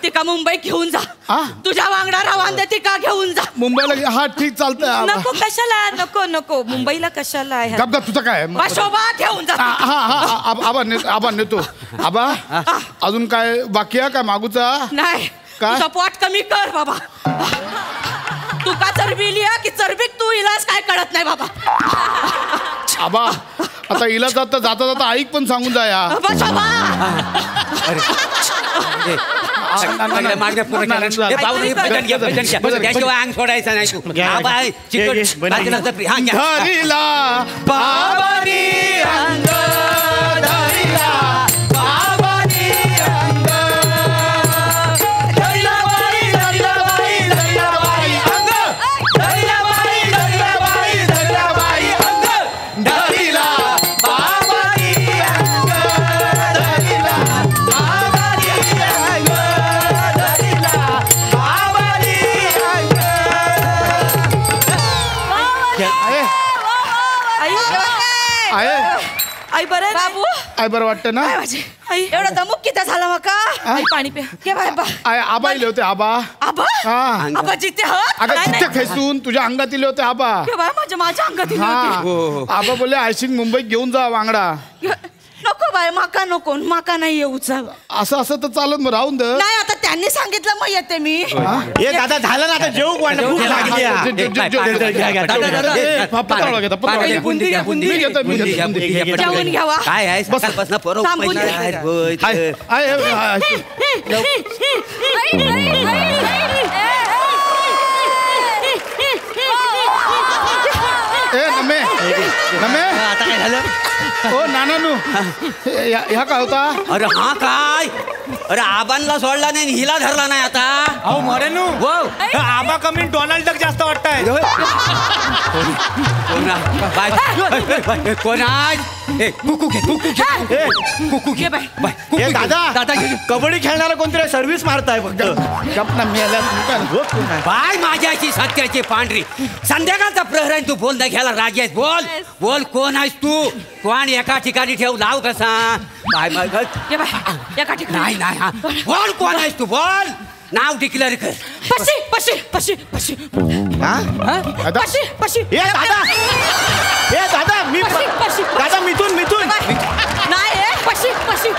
तिका मुंबई घेऊन जा. तुझ्या वांगडा रावान दे. तिका घेऊन जा मुंबईला. हा ठीक चालतंय. नको कशाला. नको नको मुंबईला कशाला. तुझं काय. पशोबा घेऊन जा. आबा नेतो. आबा अजून काय बाकी आहे काय मागूचा. नाही तुझा पोट कमी कर बाबा. तू का चरबी लिया की चरबीत तू इलाज काय कळत नाही बाबा. आबा आता हिला जाता जाता ऐक पण सांगून जा. या त्याशिवाय अंग सोडायचं नाही तू. आई बरं बाबू. आई बरं वाटतं ना. एवढा दमुक किती झाला मका. पाणी पे. आबा इले होते. आबा आबा आबा जिथे जिथे खेचून तुझ्या अंगात इले होते. आबा माझ्या अंगात. आबा बोलले आयशिंग मुंबईत घेऊन जा वांगडा. नको बाय माका नको. माका नाही येऊच. असं असं तर चालत राहून दे. नाही आता त्यांनी सांगितलं मग येते मी. हे दादा झालं ना आता जेवू. भूक लागली. जेवून घ्यावा. काय आहे सकाळपासून नमे आता काय झालं ओ नानानू ह्या काय होता? अरे हा काय? अरे आबांना सोडला नाही हिला धरला नाही आता. अहो मरेनू आबा कमी डोनाल्ड डक जास्त वाटताय. कोण दादा कबड्डी खेळणारा कोणतरी सर्व्हिस मारताय फक्त. बाय माझ्याची सत्याची पांढरी संध्याकाळचा प्रहर आहे. तू बोल नाही घ्यायला राजी आहेस. बोल बोल कोण आहेस तू? कोण एका ठिकाणी ठेव लाव कसा बाय नाही नाही हा बोल कोण आहेस तू? बोल नाव डिक्लेअर कर. पशी पशी पशी पशी पशी पशी दादा मी दादा मिथून नाही पशी पशी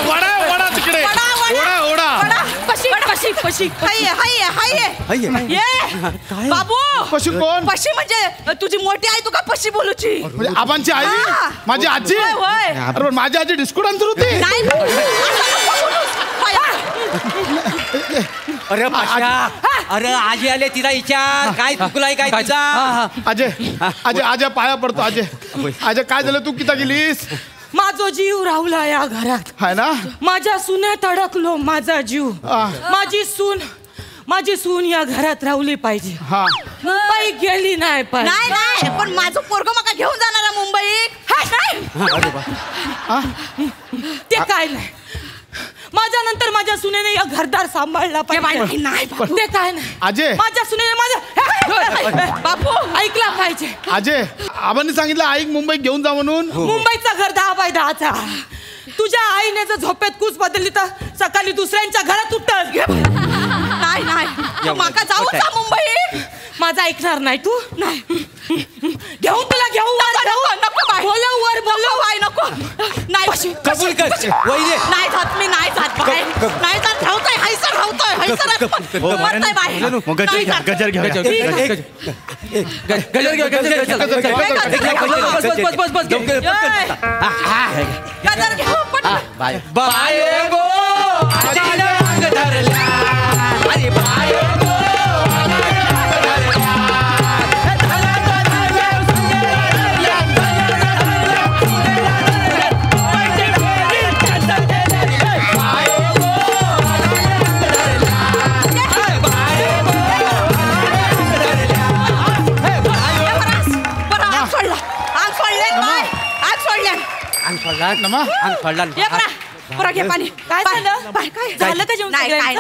वडा तिकडे ओढा पशी पशी पशी बाबू पशी कोण? पशी म्हणजे तुझी मोठी आई तुका पशी बोलूची म्हणजे आबांची आई माझी आजी. अरे माझी आजी डिस्को डान्सर होती. अरे अरे आजी आले तिला विचार काय चुकलाय काय तुझा? अजय पाया पडतो. अजय काय झालं? तू किती गेलीस? माझा जीव राहुला या घरात हाय ना. माझ्या सुनेत अडकलो माझा जीव. माझी सून या घरात राहुली पाहिजे. मुंबई गेली नाही पाहिजे. पण माझं पोरग मका घेऊन जाणार मुंबईत. ते काय नाही माझ्या नंतर माझ्या सुनेने या घरदार सांभाळला पाहिजे. नाही ते काय नाही अजय माझ्या सुनेने माझ्या बापू ऐकला पाहिजे. अजय आबांनी सांगितलं आई मुंबईत घेऊन जा म्हणून. मुंबईचा घर 10/10चा. तुझ्या आईने जर झोपेत कूच बदलली तर सकाळी दुसऱ्यांच्या घरात उठत. नाही नाही माका जाऊ का मुंबईत? माझा ऐकणार नाही तू. नाही घेऊन तुला घेऊ नको बोलव वर बोलव आई नको. नाही कबूल कर नाही जात मी नाही जात नाही जात. राहतोय हैसर गजर घ्या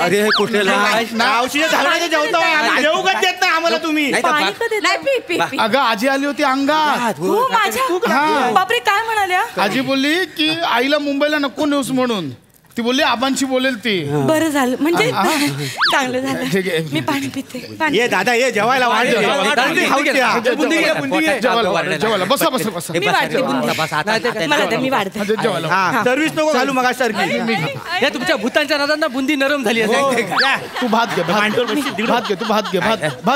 अरे कुठे आम्हाला तुम्ही. अगं आजी आली होती अंगात. बापरे काय म्हणाल्या? आजी बोलली की आईला मुंबईला नको नेऊस म्हणून. ती बोलली आबांशी बोलेल ती. बरं झालं म्हणजे चांगलं झालं. मी पाणी पिते. ये दादा ये जेवायला जेवायला बसा बसा बसा. मी वाढते बुंदी. मी वाढते सर्व्हिस नको घालू मग या तुमच्या भूतांच्या नादांना बुंदी नरम झाली असेल. तू भात घे भात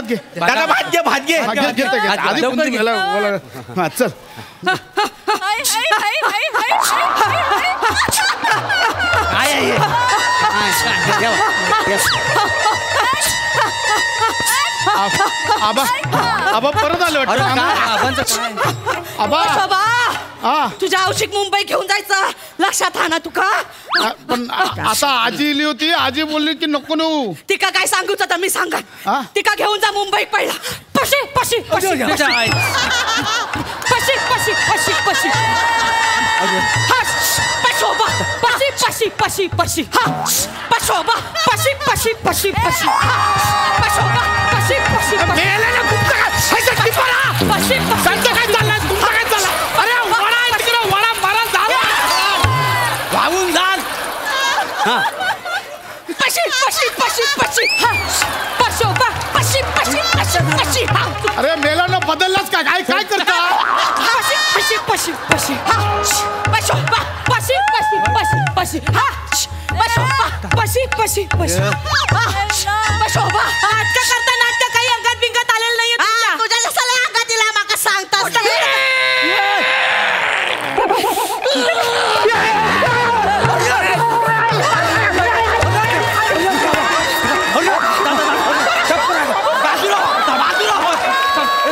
घे दादा भात घे आधी बुंदी घ्यायला चल. आबा परत आले आबा तुझ्या औषिक मुंबई घेऊन जायचं लक्षात हा ना तुका. पण आता आजी इली होती. आजी बोलली की नको नेऊ. तिका काय सांगू तर मी सांगा. तिका घेऊन जा मुंबईत पहिला. पशी पशी पशी पशी पशी पशी पशी पशोबा पशी पशी पशी पशी पशोबा पशी पशी पशी पशी पशोबा पशी पशी वाहून जाल. पशी पशी पशी पशी पशोबा पशी पशी पशी पशी. अरे मेलानं बदललाच का काय काय करता? पशी पशी पशी पशी पशोबा पशी पशी पशी पशी पशोबा पशी पशी पशी पशोबा. नाटक करता नाटक काही अंगात बिंगात आलेलं नाहीये तुझ्या जसं अंगात दिला माका सांगतास.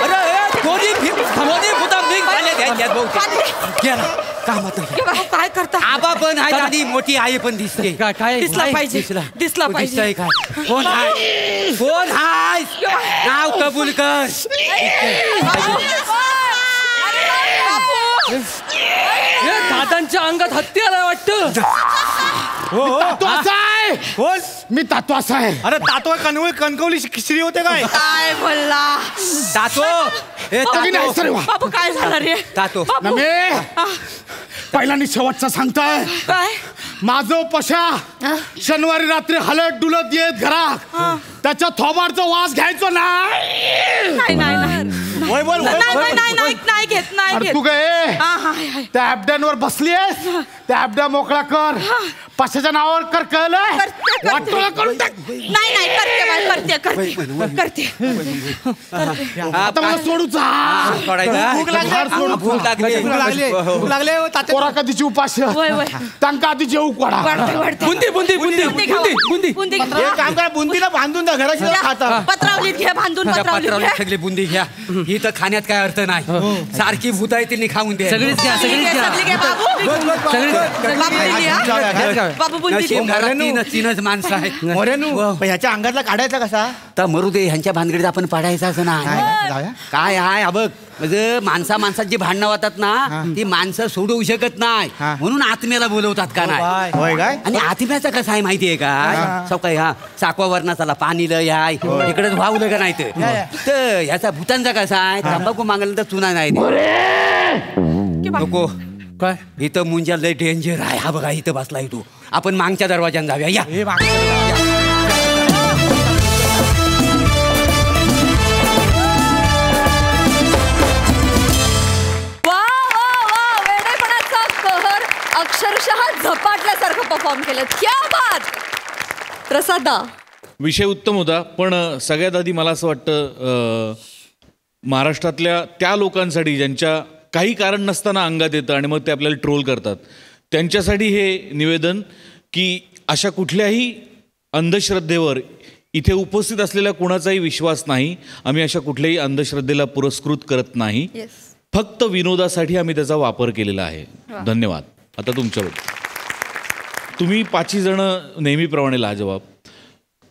अरे यात बहुतेक. गेला. कामात नाही. काय करता आबा पण आहे आणि मोठी आई पण दिसते. काय दिसला पाहिजे दिसला पाहिजे. दिसतंय काय? कोण हाय? कोण हाय? नाव कबूल कर. दादांच्या अंगात हत्यार आहे वाटतं. तातो असा आहे. मी तातो असा आहे. अरे तातो कणकवली श्री होते काय? काय बोलला तातो. ए तातो. बाबू काय झालं रे? तातो. पहिला शेवटचा सांगताय काय माझं पशा शनिवारी रात्री हलत डुलत येत घरात त्याच्या थोबाडचा वास घ्यायचो नाही. नाही घेत नाही घेत. तू काय त्या ऍपड्यांवर बसलीयस त्या ऍपड्या मोकळा कर. पशाच्या नावावर कर. कळलं? वाटोळा करून टाक. नाही करते आता मला सोडूचा. भूक लागली. पोरा कधीची उपास त्यांका आधी जेऊ कोडा. बुंदी एक काम करा बुंदीला बांधून द्या घराच्या खाता. पत्रावलीत घ्या बांधून पत्रावलीत घ्या. सगळी बुंदी घ्या. ही तर खाण्यात काय अर्थ नाही. सारखी भूत आहे तिने खाऊन द्या. सगळीच घ्या सगळी घ्या बाबू बुंदी तीनच माणसं आहेत. ह्याच्या अंगातला काढायचा कसा? तर मरू दे. ह्यांच्या भानगडीत आपण पाडायचं असं नाही. काय आहे बघ म्हणजे माणसात जी भांडणं होतात ना ती माणसं सोडवू शकत नाही म्हणून आत्म्याला बोलवतात का नाही. होय काय? आणि आत्म्याचं कसं आहे माहितीये का? सकाळी चाकवा वर्णाचाला पाणी लय आहे इकडेच वावलं का नाही तर ह्याचा भूतांचा कसा आहे तंबाखू मागला तर चुना नाही नको. काय इथं मुंजा लय डेंजर आहे. हा बघा इथं बसला तू. आपण मागच्या दरवाजान जाऊया. या अक्षरशः झपाटल्यासारखं परफॉर्म केलं. क्या बात. प्रसादा विषय उत्तम होता पण सगळ्यात आधी मला असं वाटतं महाराष्ट्रातल्या त्या लोकांसाठी ज्यांच्या काही कारण नसताना अंगात येतं आणि मग ते आपल्याला ट्रोल करतात त्यांच्यासाठी हे निवेदन की अशा कुठल्याही अंधश्रद्धेवर इथे उपस्थित असलेल्या कुणाचाही विश्वास नाही. आम्ही अशा कुठल्याही अंधश्रद्धेला पुरस्कृत करत नाही. फक्त विनोदासाठी आम्ही त्याचा वापर केलेला आहे. धन्यवाद. आता तुमच्याबरोबर तुम्ही 5 जण नेहमीप्रमाणे लाजवाब.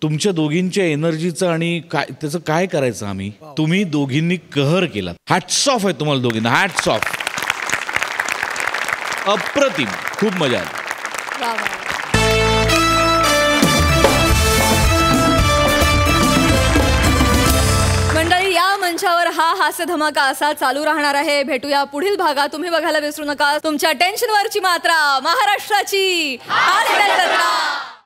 तुमच्या दोघींच्या एनर्जीचं आणि काय त्याचं काय करायचं आम्ही. तुम्ही दोघींनी कहर केला. हॅट्स ऑफ आहे तुम्हाला दोघींना. Hats off. अप्रतिम. खूप मजा आली. मंडळी या मंचावर हा हास्य धमाका असा चालू राहणार आहे. भेटूया पुढील भागात. तुम्ही बघायला विसरू नका तुमच्या टेन्शनवरची मात्रा महाराष्ट्राची.